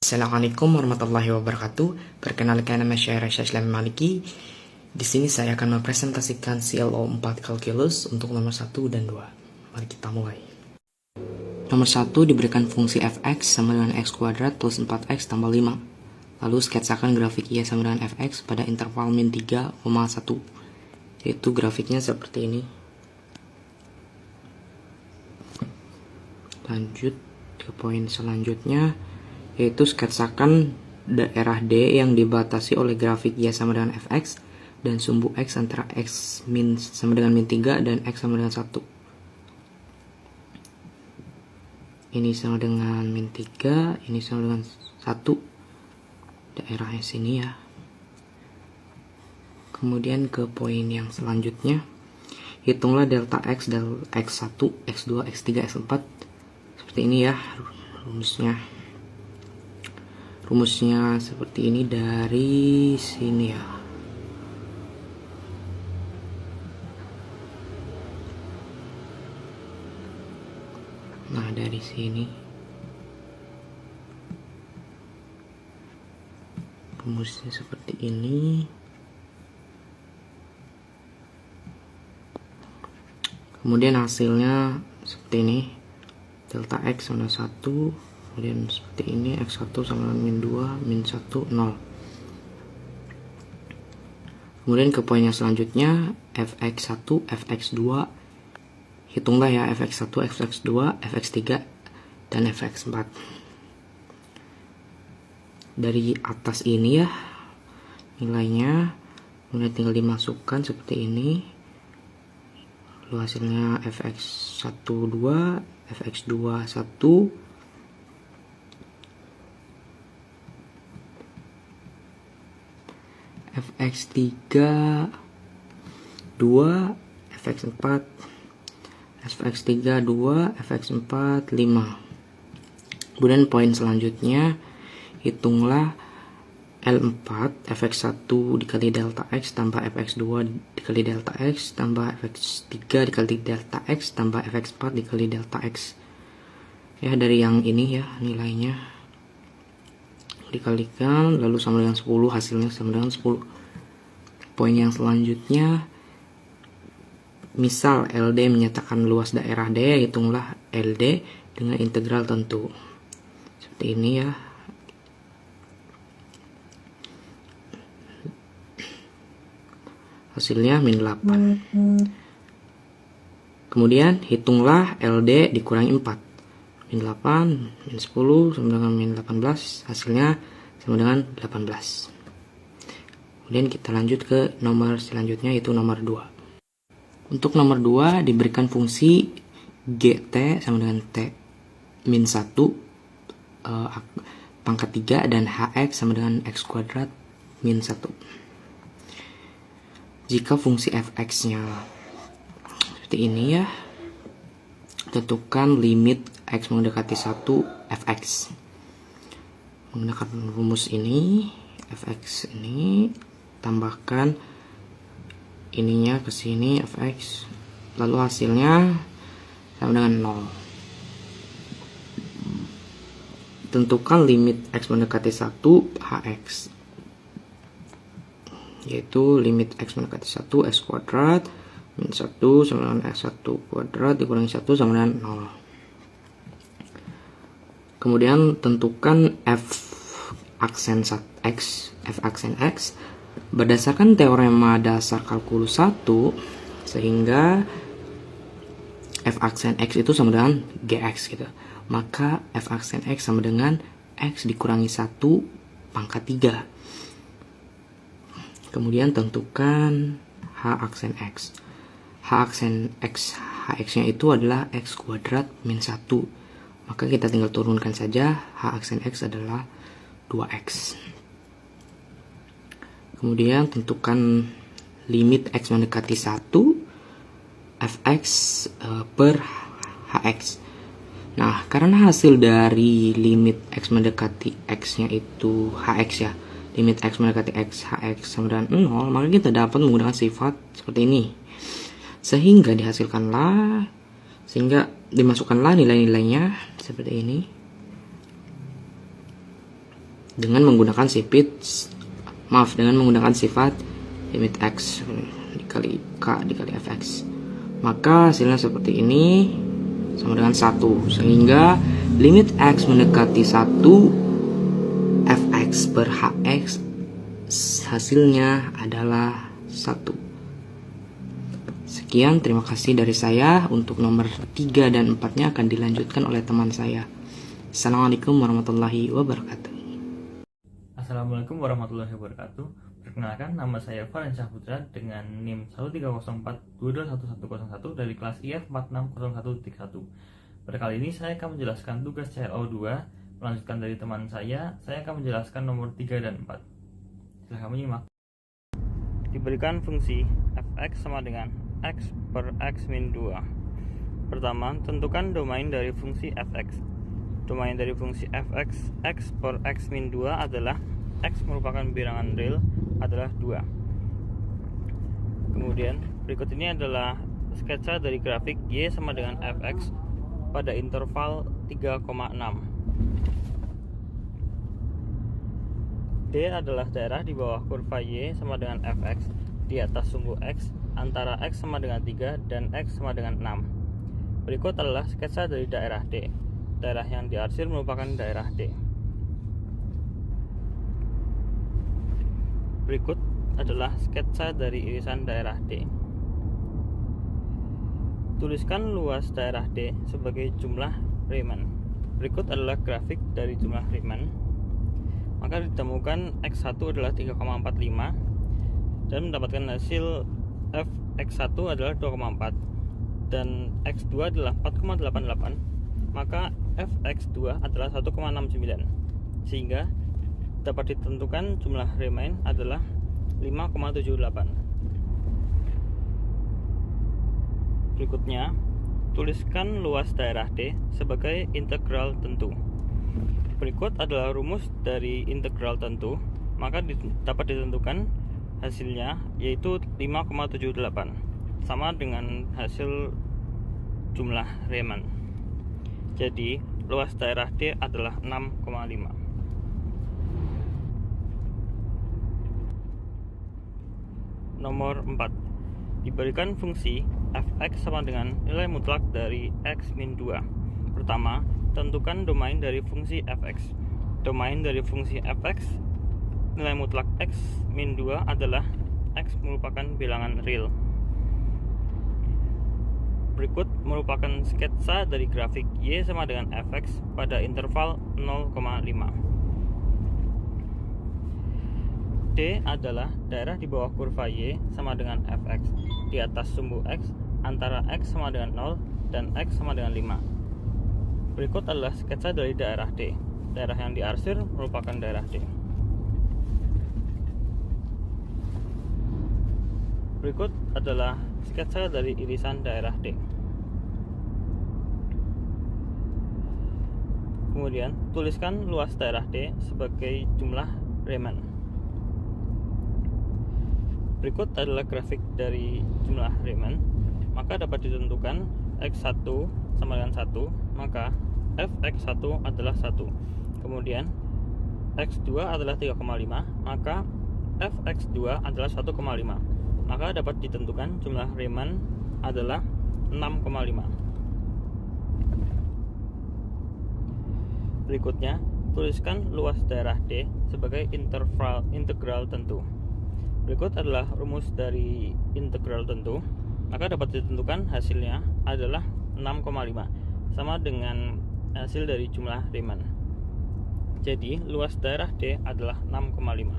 Assalamualaikum warahmatullahi wabarakatuh. Perkenalkan, nama saya Rasha Islam Maliki. Di sini saya akan mempresentasikan CLO 4 kalkulus untuk nomor 1 dan 2. Mari kita mulai. Nomor 1 diberikan fungsi fx sama dengan x kuadrat plus 4x tambah 5. Lalu sketsakan grafik y sama dengan fx pada interval min 3,1. Yaitu grafiknya seperti ini. Lanjut ke poin selanjutnya, yaitu sketsakan daerah D yang dibatasi oleh grafik Y sama dengan Fx dan sumbu X antara X min sama dengan min 3 dan X sama dengan 1. Ini sama dengan min 3, ini sama dengan 1. Daerahnya sini ya. Kemudian ke poin yang selanjutnya, hitunglah delta X, del X1, X2, X3, X4. Seperti ini ya rumusnya seperti ini dari sini ya. Nah, dari sini rumusnya seperti ini. Kemudian hasilnya seperti ini. Delta X sama 1, kemudian seperti ini, X1 sama dengan min 2, min 1, 0. Kemudian ke poin yang selanjutnya, Fx1, Fx2, hitunglah ya Fx1, Fx2, Fx3, dan Fx4. Dari atas ini ya, nilainya, kemudian tinggal dimasukkan seperti ini. Lalu hasilnya Fx1, 2, Fx2, 1, Fx3, 2, Fx4, Fx3, 2, Fx4, 5. Kemudian poin selanjutnya, hitunglah L4, Fx1 dikali delta X tambah Fx2 dikali delta X tambah Fx3 dikali delta X tambah Fx4 dikali delta X. Ya, dari yang ini ya, nilainya dikalikan lalu sama dengan 10, hasilnya sama dengan 10. Poin yang selanjutnya, misal LD menyatakan luas daerah D, hitunglah LD dengan integral tentu. Seperti ini ya. Hasilnya min 8. Kemudian hitunglah LD dikurangi 4. Min 8, min 10 sama dengan min 18. Hasilnya sama dengan 18. Kemudian kita lanjut ke nomor selanjutnya, yaitu nomor 2. Untuk nomor 2 diberikan fungsi GT sama dengan T min 1 pangkat 3 dan HX sama dengan X kuadrat min 1. Jika fungsi fx-nya seperti ini ya, tentukan limit x mendekati 1 fx. Menggunakan rumus ini, fx ini tambahkan ininya ke sini fx, lalu hasilnya sama dengan 0. Tentukan limit x mendekati 1 hx, yaitu limit x mendekati 1 x kuadrat min 1 sama dengan x1 kuadrat dikurangi 1 sama dengan 0. Kemudian tentukan f aksen x berdasarkan teorema dasar kalkulus 1, sehingga f aksen x itu sama dengan gx gitu. Maka f aksen x sama dengan x dikurangi 1 pangkat 3. Kemudian tentukan h aksen x. H aksen x, hx-nya itu adalah x kuadrat min 1. Maka kita tinggal turunkan saja, h aksen x adalah 2x. Kemudian tentukan limit x mendekati 1 fx per hx. Nah, karena hasil dari limit x mendekati x-nya itu hx ya, limit x mendekati x, hx sama dengan 0, maka kita dapat menggunakan sifat seperti ini. Sehingga dimasukkanlah nilai-nilainya seperti ini. dengan menggunakan sifat limit x dikali k dikali fx. Maka hasilnya seperti ini, sama dengan 1, sehingga limit x mendekati 1 fx per hx hasilnya adalah 1. Sekian, terima kasih dari saya. Untuk nomor 3 dan 4-nya akan dilanjutkan oleh teman saya. Assalamualaikum warahmatullahi wabarakatuh. Assalamualaikum warahmatullahi wabarakatuh. Perkenalkan, nama saya Valencia Putra dengan NIM 13042211101 dari kelas IF 4601.1. Pada kali ini saya akan menjelaskan tugas CLO2. Melanjutkan dari teman saya akan menjelaskan nomor 3 dan 4. Silahkan menyimak. Diberikan fungsi fx sama dengan x per x min 2. Pertama, tentukan domain dari fungsi fx. Domain dari fungsi fx x per x min 2 adalah x merupakan bilangan real adalah 2. Kemudian berikut ini adalah sketsa dari grafik y sama dengan fx pada interval 3,6. D adalah daerah di bawah kurva y sama dengan fx di atas sumbu x antara x sama dengan 3 dan x sama dengan 6. Berikut adalah sketsa dari daerah D. Daerah yang diarsir merupakan daerah D. Berikut adalah sketsa dari irisan daerah D. Tuliskan luas daerah D sebagai jumlah Riemann. Berikut adalah grafik dari jumlah Riemann. Maka ditemukan x1 adalah 3,45 dan mendapatkan hasil fx1 adalah 2,4 dan x2 adalah 4,88. Maka fx2 adalah 1,69 sehingga dapat ditentukan jumlah Riemann adalah 5,78. Berikutnya, tuliskan luas daerah D sebagai integral tentu. Berikut adalah rumus dari integral tentu, maka dapat ditentukan hasilnya yaitu 5,78 sama dengan hasil jumlah Riemann. Jadi, luas daerah D adalah 6,5. Nomor 4. Diberikan fungsi fx sama dengan nilai mutlak dari x min 2. Pertama, tentukan domain dari fungsi fx. Domain dari fungsi fx nilai mutlak x min 2 adalah x merupakan bilangan real. Berikut merupakan sketsa dari grafik y sama dengan fx pada interval 0,5. D adalah daerah di bawah kurva y sama dengan fx di atas sumbu x antara x sama dengan 0 dan x sama dengan 5. Berikut adalah sketsa dari daerah D. Daerah yang diarsir merupakan daerah D. Berikut adalah sketsa dari irisan daerah D. Kemudian, tuliskan luas daerah D sebagai jumlah Riemann. Berikut adalah grafik dari jumlah Riemann. Maka dapat ditentukan x1 sama dengan 1, maka fx1 adalah 1. Kemudian x2 adalah 3,5, maka fx2 adalah 1,5. Maka dapat ditentukan jumlah Riemann adalah 6,5. Berikutnya, tuliskan luas daerah D sebagai integral tentu. Berikut adalah rumus dari integral tentu. Maka dapat ditentukan hasilnya adalah 6,5 sama dengan hasil dari jumlah Riemann. Jadi, luas daerah D adalah 6,5.